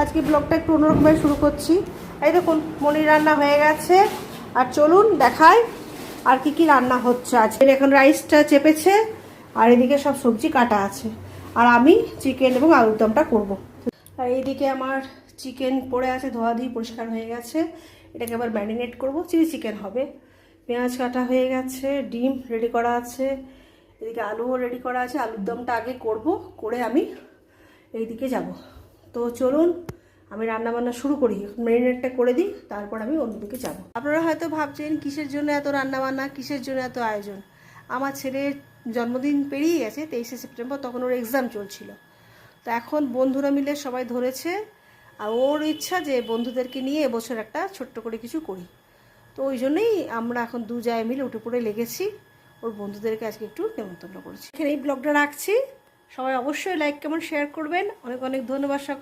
আজকে ব্লগটা একটু অন্যরকমভাবে শুরু করছি। এই দেখুন মনির রান্না হয়ে গেছে, আর চলুন দেখাই আর কি রান্না হচ্ছে। আজকে এখন রাইসটা চেপেছে আর এদিকে সব সবজি কাটা আছে, আর আমি চিকেন এবং আলুর দমটা করবো। আর এইদিকে আমার চিকেন পড়ে আছে, ধোয়াধুয়ি পরিষ্কার হয়ে গেছে। এটাকে আবার ম্যারিনেট করব, চিলি চিকেন হবে। পেঁয়াজ কাটা হয়ে গেছে, ডিম রেডি করা আছে, এদিকে আলুও রেডি করা আছে। আলুর দমটা আগে করব, করে আমি এইদিকে যাব। তো চলুন আমি রান্নাবান্না শুরু করি, ম্যারিনেটটা করে দিই, তারপর আমি অন্যদিকে যাব। আপনারা হয়তো ভাবছেন কিসের জন্য এত রান্নাবান্না, কিসের জন্য এত আয়োজন। আমার ছেলের জন্মদিন পেরিয়ে গেছে 23শে সেপ্টেম্বর, তখন ওর এক্সাম চলছিল। তো এখন বন্ধুরা মিলে সবাই ধরেছে, আর ওর ইচ্ছা যে বন্ধুদেরকে নিয়ে এবছর একটা ছোট্ট করে কিছু করি। তো ওই জন্যই আমরা এখন দু জায়গায় মিলে উঠে পড়ে লেগেছি, ওর বন্ধুদেরকে আজকে একটু নেমন্তন্ন করেছি। এখানে এই ব্লগটা রাখছি, সবাই অবশ্যই লাইক কমেন্ট শেয়ার করবেন। অনেক অনেক ধন্যবাদ সকল।